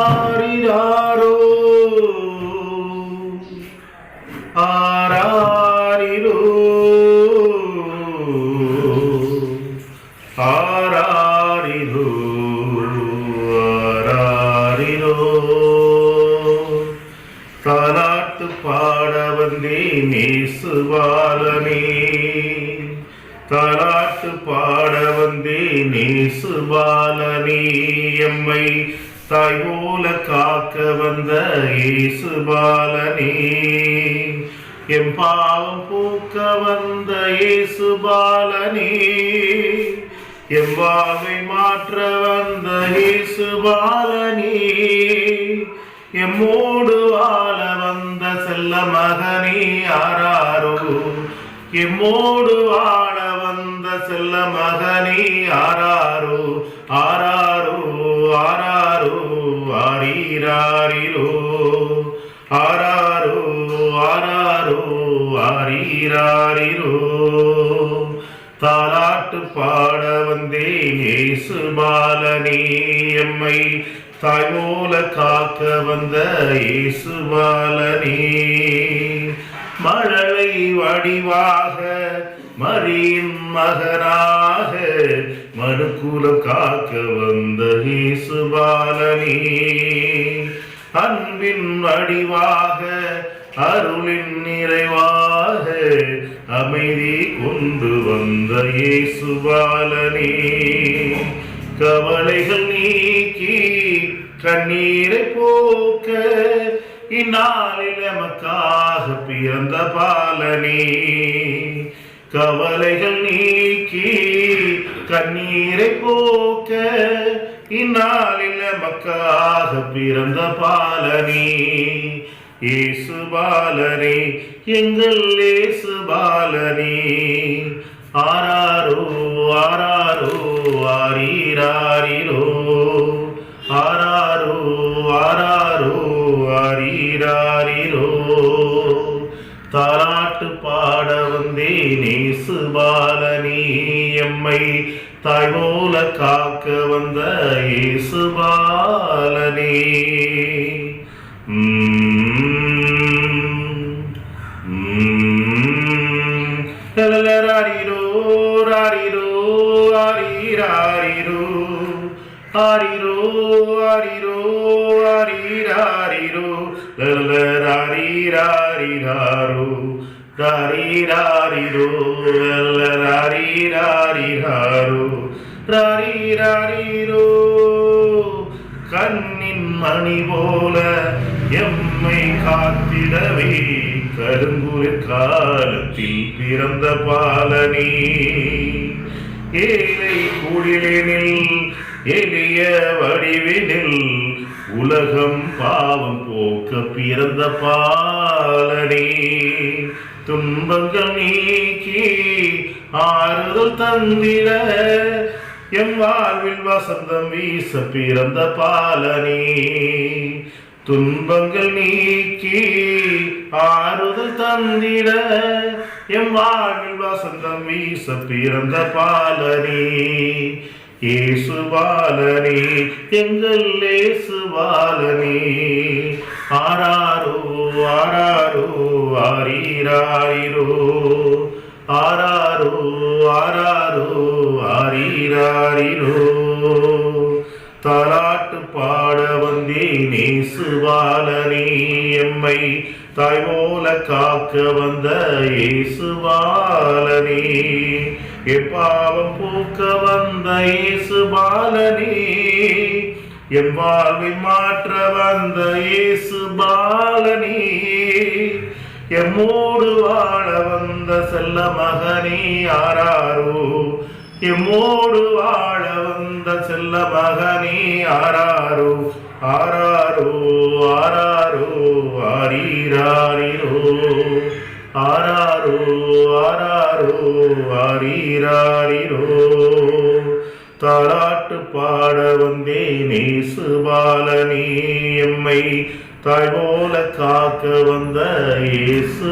ஆரிராரோ ஆராரிரோ ஆராரிரோ ஆராரிரோ தாலாட்டு பாட வந்தேன் இயேசுபாலனே தாலாட்டு பாட வந்தேன் இயேசுபாலனே எம்மை தாய் போல காக்க வந்த இயேசுபாலனே எம் பாவம் போக்க வந்த இயேசுபாலனே எம் வாழ்வை மாற்ற வந்த இயேசுபாலனே எம்மோடு வாழ வந்த செல்ல மகனே ஆராரோ எம்மோடு வாழ வந்த செல்ல மகனே ஆராரோ ஆராரோ ஆராரோ ஆரீராரிரோ ஆராரோ ஆராரோ ஆரீராரிரோ தாலாட்டு பாட வந்தேன் இயேசுபாலனே எம்மை தாய் போல காக்க வந்த இயேசுபாலனே மழலை வடிவாக மரியின் மகனாக மனுக்குலம் காக்க வந்த இயேசுபாலனே அன்பின் வடிவாக அருளின் நிறைவாக அமைதி கொண்டு வந்த இயேசுபாலனே கவலைகள் நீக்கி கண்ணீரை போக்க இந்நாளில் எமக்காக பிறந்த பாலனே கவலைகள் நீக்கி கண்ணீரை போக்க இந்நாளில் எமக்காக பிறந்த பாலனே இயேசுபாலனே எங்கள் இயேசுபாலனே ஆராரோ ஆராரோ ஆரீராரிரோ ஆராரோ ஆராரோ ஆரீராரிரோ தாலாட்டு பாட வந்தேன் இயேசுபாலனே எம்மை தாய் போல காக்க வந்த இயேசுபாலனே ராரிரோ ராரிரோ ஆரீராரிரோ ஆரிரோ ஆரிரோ ஆரீராரிரோ ராரீராரிராரோ ராரீராரிரோ ராரீராரிராரோ ராரீராரிரோ கண்ணின் மணி போல எம்மை காத்திடவே கருங்குளிர் காலத்தில் பிறந்த பாலனே ஏழை குடிலினில் எளிய வடிவினில் உலகம் பாவம் போக்க பிறந்த பாலனே துன்பங்கள் நீக்கி ஆறுதல் தந்திட எம் வாழ்வில் வசந்தம் வீச பிறந்த பாலனே துன்பங்கள் நீக்கி ஆறுதல் தந்திட எம் வாழ்வில் வசந்தம் வீச பிறந்த பாலனே இயேசுபாலனே எங்கள் இயேசுபாலனே ஆராரோ ஆராரோ ஆரீராரிரோ ஆராரோ ஆராரோ ஆரீராரிரோ தாலாட்டு பாட வந்தேன் இயேசுபாலனே எம்மை தாய் போல காக்க வந்த இயேசுபாலனே எப்பாவம் போக்க வந்த இயேசுபாலனே என் வாழ்வை மாற்ற வந்த இயேசுபாலனே எம்மோடு வாழ வந்த செல்ல மகனே ஆராரோ எம்மோடு வாழ வந்த செல்ல மகனே ஆராரோ ஆராரோ ஆராரோ ஆரீராரிரோ ஆராரோ ஆராரோ ஆரீராரிரோ தாலாட்டு பாட வந்தேன் இயேசுபாலனே எம்மை தாய் போல காக்க வந்த இயேசுபாலனே